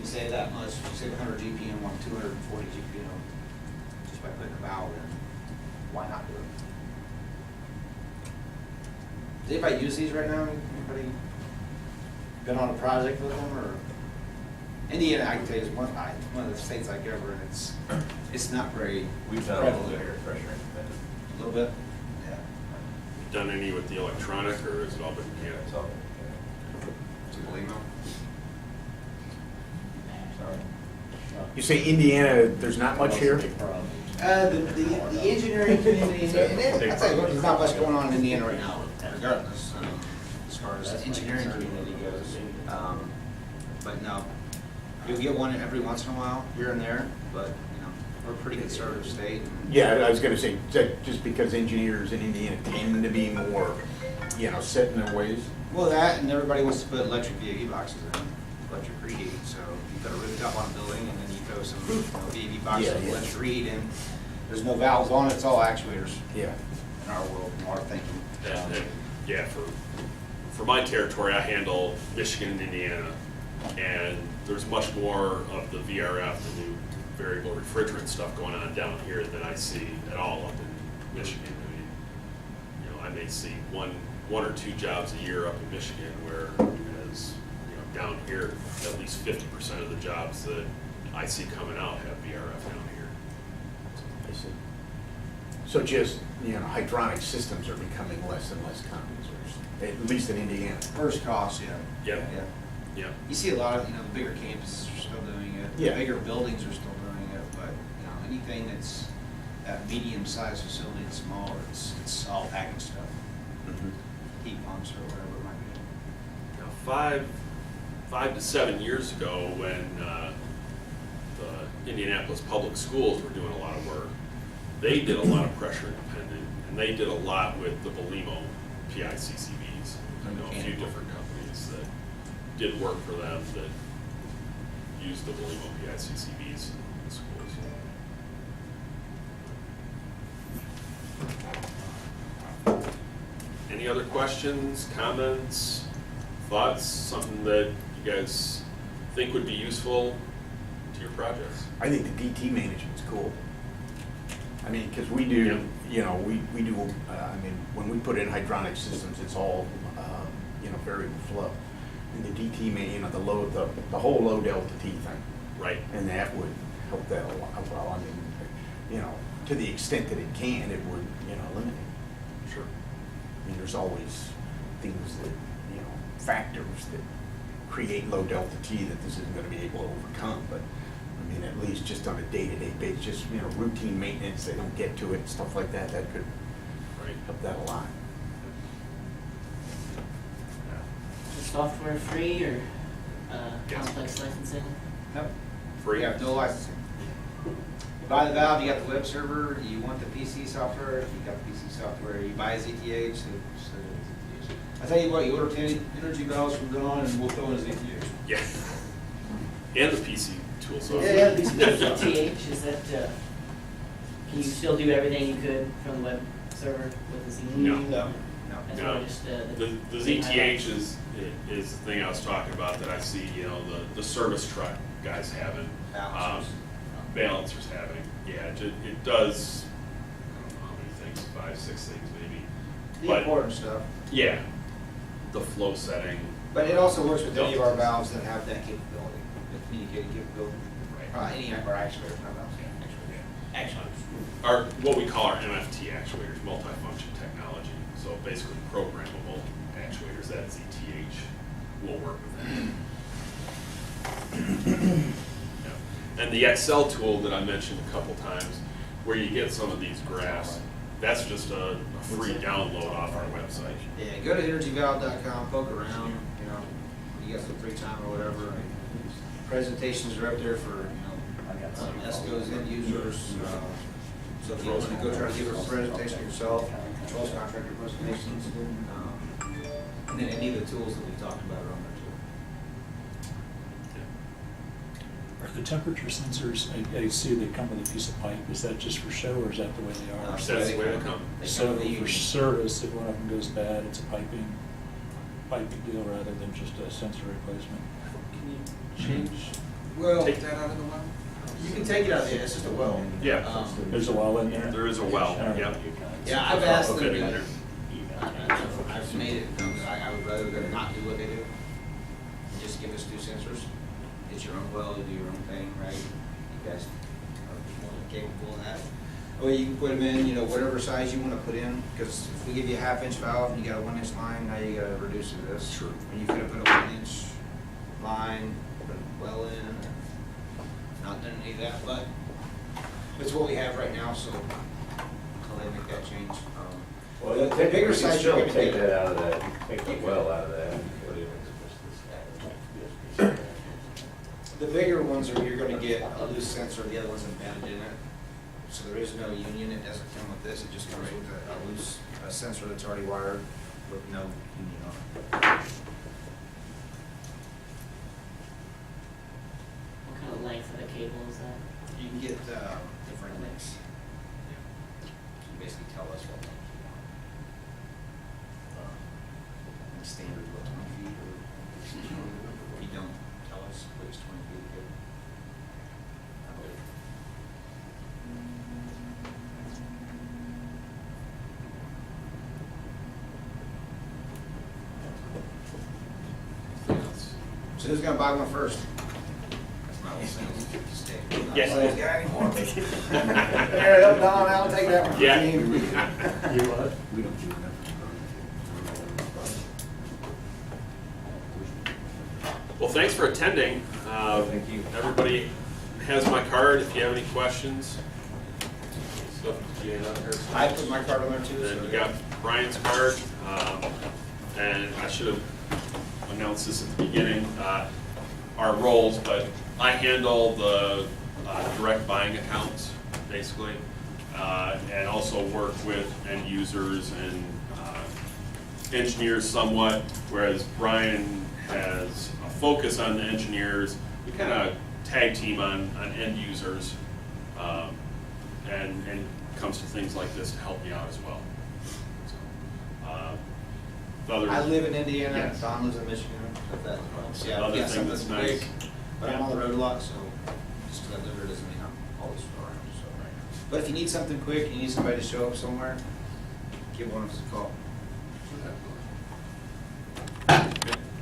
You save that much, you save 100 GPM on 240 GPM just by putting a valve in. Why not do it? Does anybody use these right now? Anybody been on a project with them, or? Indiana, I can tell you, is one of the states I go over, and it's not very We've done a little prevalent. bit here, pressure independent. A little bit? Yeah. Done any with the electronic, or has it all been mechanical? It's all, To Belimo? sorry. You say Indiana, there's not much here? The engineering community, and I'll tell you what, there's not much going on in Indiana right now, regardless, as far as the engineering community goes. But no, you'll get one every once in a while, here and there, but, you know, we're a pretty conservative state. Yeah, I was gonna say, just because engineers in Indiana tend to be more, set in their ways. Well, that, and everybody wants to put electric VAV boxes in, electric reheat, so you put a rooftop on a building, and then you throw some VAV boxes Yeah, with yeah. electric reheat in. There's no valves on it, it's all actuators Yeah. in our world, in our thinking. And, yeah, for my territory, I handle Michigan and Indiana, and there's much more of the VRF, the new variable refrigerant stuff going on down here than I see at all up in Michigan. I mean, I may see one or two jobs a year up in Michigan, whereas, down here, at least 50% of the jobs that I see coming out have VRF down here. I see. So just, hydronic systems are becoming less and less common, at least in Indiana. First cost, yeah. Yep. Yeah. Yeah. You see a lot of, the bigger campuses are still doing it. Yeah. The bigger buildings are still doing it, but, anything that's that medium-sized facility and smaller, it's all packaged stuff. Heat pumps or whatever it might be. Now, 5 to 7 years ago, when the Indianapolis public schools were doing a lot of work, they did a lot of pressure independent, and they did a lot with the Belimo PICCVs. I know a few different companies that did work for them that used the Belimo PICCVs in the schools. Any other questions, comments, thoughts, something that you guys think would be useful to your projects? I think the DT management's cool. I mean, because we do, we do, when we put in hydronic systems, it's all, variable flow. And the DT, the whole low delta T thing. Right. And that would help that a lot. Well, to the extent that it can, it would, eliminate. Sure. I mean, there's always things that, factors that create low delta T that this isn't gonna be able to overcome, but, at least just on a day-to-day basis, just, routine maintenance, they don't get to it, stuff like that, that could help that a lot. Is software free or Yes. complex licensing? Yep. Free. You have no licensing. You buy the valve, you got the web server, you want the PC software, you got the PC software, you buy a ZTH, so I tell you what, you order 10 energy valves from Dawn and we'll throw in a ZTH. Yeah. And the PC tool software. Yeah, ZTH, is that, can you still do everything you could from the web server with the ZTH? No. No. That's No. more just The ZTH is the thing I was talking about that I see, the service truck guys having. Balancers. Balancers having. Yeah, it does, I don't know how many things, 5, 6 things maybe. The But- important stuff. Yeah. The flow setting. But it also works with any of our valves that have that capability, the communicating capability. Right. Any of our actuators, not valves. Actuators. Our, what we call our MFT actuators, multifunction technology. So basically programmable actuators, that ZTH will work with that. Yeah. And the Excel tool that I mentioned a couple times, where you get some of these graphs, that's just a free download off our website. Yeah, go to energyvalve.com, poke around, you got some free time or whatever. Presentations are up there for, ESCO's end users. So if you want to go try to give a presentation yourself, controls contractor presentations, and then any of the tools that we talked about are on there too. Are the temperature sensors, I see they come with a piece of pipe, is that just for show or is that the way they are? That's the way they come. They So come with for the- service, if one of them goes bad, it's a piping deal rather than just a sensor replacement? Can you change Well, take that out of the well? you can take it out, it's just a well. Yeah. There's a well in there? There is a well, All right. yeah. Yeah, I've asked them Okay, to, there. I've made it, I would rather them not do what they do. Just give us 2 sensors. It's your own well, you do your own thing, right? You guys are more than capable of that. Or you can put them in, you know, whatever size you want to put in, because if we give you a 1/2-inch valve and you got a 1-inch line, now you got to reduce it to this. Sure. And you could have put a 1-inch line, put a well in, or not done any of that, but it's what we have right now, so until they make that change. Well, The bigger size you're still gonna take get. that out of that, take the well out of that. and put it in this- The bigger ones are, you're gonna get a loose sensor, the other one's embedded in it. So there is no union, it doesn't come with this, it just comes with a loose sensor that's already wired with no union on it. What kind of length of the cable is that? You can get different lengths. You basically tell us what length you want. Standard, what, 20 feet, or if you don't tell us, please, 20 feet, good. I believe. So who's gonna buy one first? That's my old sales stick. I'm not a Yeah. sales guy anymore. There, Don, I'll take that one. Yeah. You what? We don't do enough. Well, thanks for attending. Thank you. Everybody has my card if you have any questions. So, yeah, I put my card on there too, so. then you got Brian's card. And I should have announced this at the beginning, our roles, but I handle the direct buying accounts, basically, and also work with end users and engineers somewhat, whereas Brian has a focus on the engineers. We kind of tag team on end users, and comes to things like this to help me out as well. So, the other- I live in Indiana, Yes. Don lives in Michigan, but that, yeah, Another yeah, thing that's something nice. big. But I'm on the road a lot, so just because I live here doesn't mean I'm always around, so. But if you need something quick, you need somebody to show up somewhere, give one of us a call.